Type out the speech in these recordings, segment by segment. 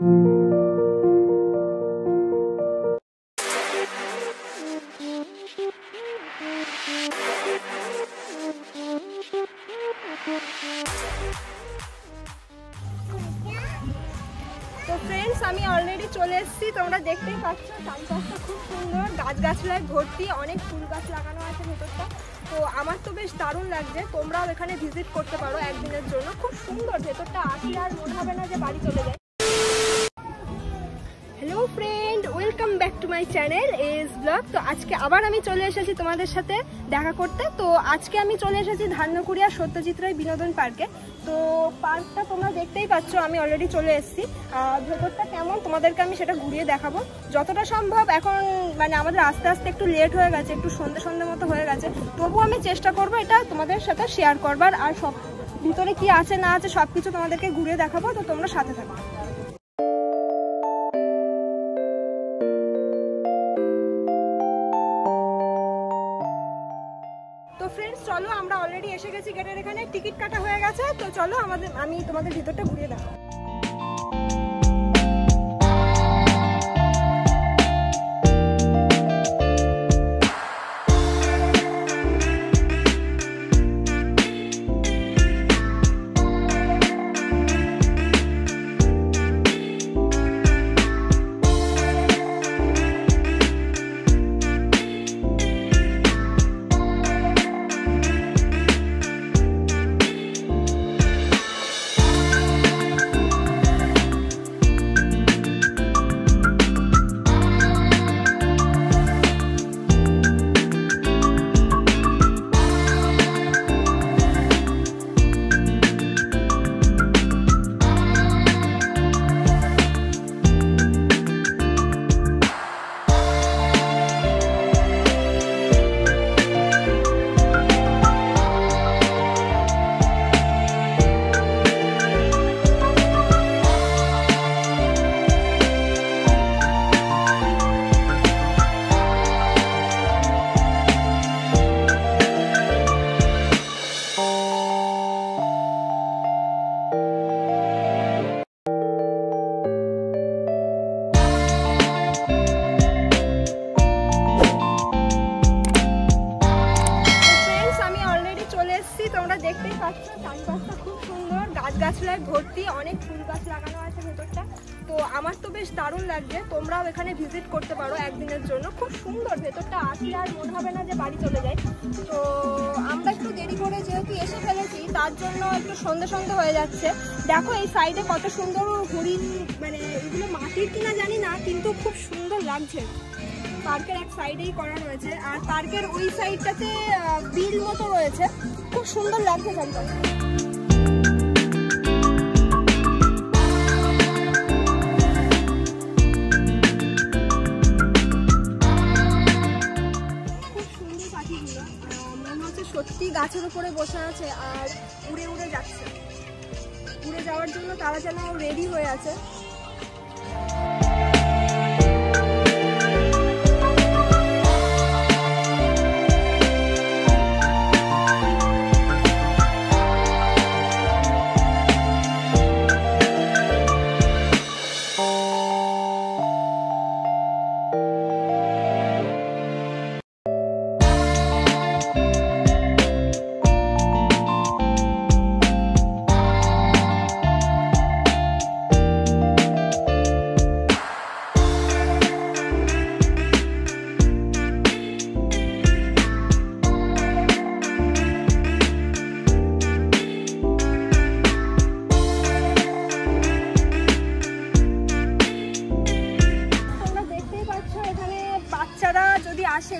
তো ফ্রেন্ডস, আমি অলরেডি চলে এসেছি। তোমরা দেখতেই পাচ্ছ চারপাশটা খুব সুন্দর, গাছগাছলায় ভর্তি, অনেক ফুল গাছ লাগানো আছে ভেতরটা। তো আমার তো বেশ দারুণ লাগছে। তোমরাও এখানে ভিজিট করতে পারো একদিনের জন্য। খুব সুন্দর ভেতরটা, আসলে আর মনে হবে না যে বাড়ি চলে যায়। Hello friend, welcome back to my channel S blog. তো আজকে আবার আমি চলে এসেছি তোমাদের সাথে দেখা করতে। তো আজকে আমি চলে এসেছি ধান্নকুরিয়া সত্যজিৎ রায় বিনোদন পার্কে। তো পার্কটা তোমরা দেখতেই পাচ্ছ, আমি অলরেডি চলে এসেছি। ভেতরটা কেমন তোমাদেরকে আমি সেটা ঘুরিয়ে দেখাবো যতটা সম্ভব। এখন মানে আমাদের আস্তে আস্তে একটু লেট হয়ে গেছে, একটু সন্ধ্যে মতো হয়ে গেছে, তবুও আমি চেষ্টা করবো এটা তোমাদের সাথে শেয়ার করবার, আর সব ভিতরে কি আছে না আছে সব কিছু তোমাদেরকে ঘুরিয়ে দেখাবো। তো তোমরা সাথে থাকো। তো ফ্রেন্ডস, চলো, আমরা অলরেডি এসে গেছি গেটের এখানে, টিকিট কাটা হয়ে গেছে। তো চলো আমি তোমাদের ভিতরটা ঘুরিয়ে দেখাবো। তোমরা দেখতেই পাচ্ছ চারপাশটা খুব সুন্দর, গাছগাছলায় ভর্তি, অনেক ফুল গাছ লাগানো আছে ভেতরটা। তো আমার তো বেশ দারুণ লাগছে। তোমরাও এখানে ভিজিট করতে পারো একদিনের জন্য। খুব সুন্দর ভেতরটা, আসলে আর মনে হবে না যে বাড়ি চলে যায়। তো আমরা একটু দেরি করে যেহেতু এসে ফেলেছি, তার জন্য একটু সন্ধ্যে হয়ে যাচ্ছে। দেখো এই সাইডে কত সুন্দর হরিণ, মানে এগুলো মাটির কিনা জানি না, কিন্তু খুব সুন্দর লাগছে। পার্কের এক সাইডেই করা রয়েছে, আর পার্কের ওই সাইডটাতে বিল মতো রয়েছে, খুব সুন্দর লাগছে এখানটা। খুব সুন্দর পাখিগুলো, মনে হচ্ছে সত্যি গাছের উপরে বসে আছে আর উড়ে উড়ে যাচ্ছে। উড়ে যাওয়ার জন্য তারা যেন রেডি হয়ে আছে। আসে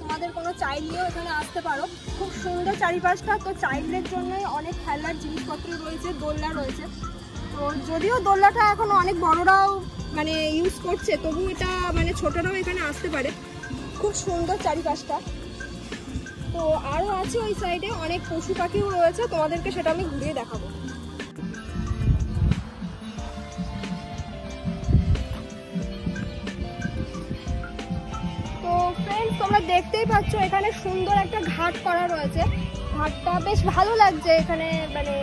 তোমাদের কোনো চাইল্ড নিয়েও এখানে আসতে পারো। খুব সুন্দর চারিপাশটা। তো চাইল্ডের জন্যই অনেক খেলার জিনিসপত্র রয়েছে, দোলনা রয়েছে। তো যদিও দোলনাটা এখন অনেক বড়রাও মানে ইউজ করছে, তবু এটা মানে ছোটরাও এখানে আসতে পারে। খুব সুন্দর চারিপাশটা। তো আরও আছে ওই সাইডে অনেক পশু পাখিও রয়েছে, তোমাদেরকে সেটা আমি ঘুরিয়ে দেখাবো। তোমরা দেখতেই পাচ্ছ এখানে সুন্দর একটা ঘাট করা রয়েছে। ঘাটটা বেশ ভালো লাগছে। এখানে মানে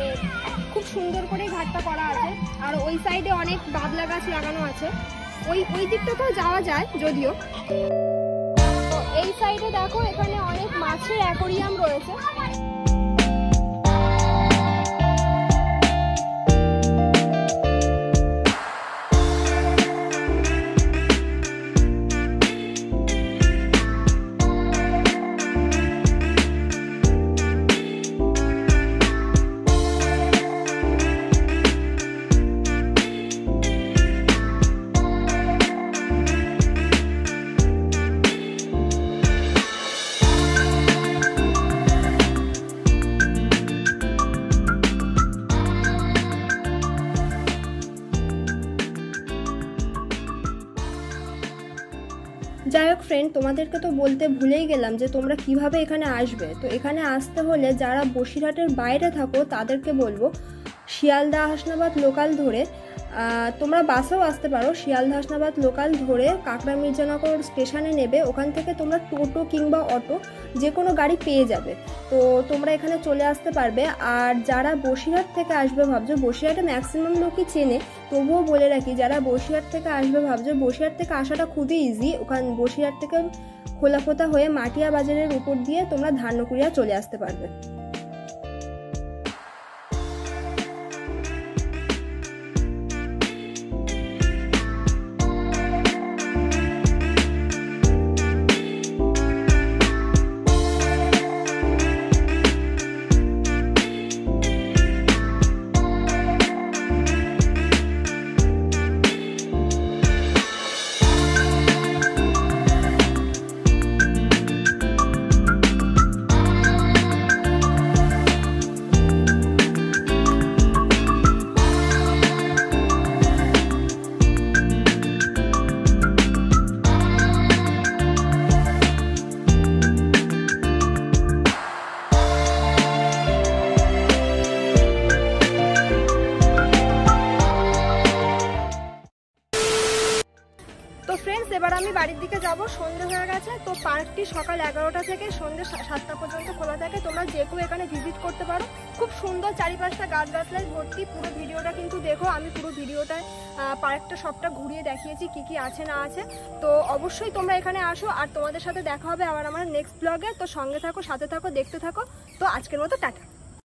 খুব সুন্দর করে ঘাটটা করা আছে। আর ওই সাইডে অনেক বাবলা গাছ লাগানো আছে, ওই দিকটাতেও যাওয়া যায় যদিও। এই সাইডে দেখো এখানে অনেক মাছের অ্যাকোরিয়াম রয়েছে। যাই হোক ফ্রেন্ড, তোমাদেরকে তো বলতে ভুলেই গেলাম যে তোমরা কিভাবে এখানে আসবে। তো এখানে আসতে হলে যারা বসিরহাটের বাইরে থাকো তাদেরকে বলবো শিয়ালদা হাসনাবাদ লোকাল ধরে, তোমরা বাসেও আসতে পারো। শিয়ালদা হাসনাবাদ লোকাল ধরে কাকড়া মির্জানগর স্টেশনে নেবে, ওখান থেকে তোমরা টোটো কিংবা অটো যে কোনো গাড়ি পেয়ে যাবে। তো তোমরা এখানে চলে আসতে পারবে। আর যারা বসিরহাট থেকে আসবে ভাবছো, বসিরহাটে ম্যাক্সিমাম লোকই চেনে, তবুও বলে রাখি যারা বসিরহাট থেকে আসবে ভাবছো, বসিরহাট থেকে আসাটা খুবই ইজি। ওখানে বসিরহাট থেকে খোলাপোতা হয়ে মাটিয়া বাজারের উপর দিয়ে তোমরা ধান্যকুরিয়া চলে আসতে পারবে। তো ফ্রেন্ডস, এবার আমি বাড়ির দিকে যাব, সন্ধ্যে হয়ে গেছে। তো পার্কটি সকাল 11টা থেকে সন্ধ্যে 7টা পর্যন্ত খোলা থাকে। তোমরা যে কেউ এখানে ভিজিট করতে পারো। খুব সুন্দর, চারিপাশটা গাছগাছলায় ভর্তি। পুরো ভিডিওটা কিন্তু দেখো, আমি পুরো ভিডিওটায় পার্কটা সবটা ঘুরিয়ে দেখিয়েছি কি কি আছে না আছে। তো অবশ্যই তোমরা এখানে আসো, আর তোমাদের সাথে দেখা হবে আবার আমার নেক্সট ব্লগে। তো সঙ্গে থাকো, সাথে থাকো, দেখতে থাকো। তো আজকের মতো টাটা।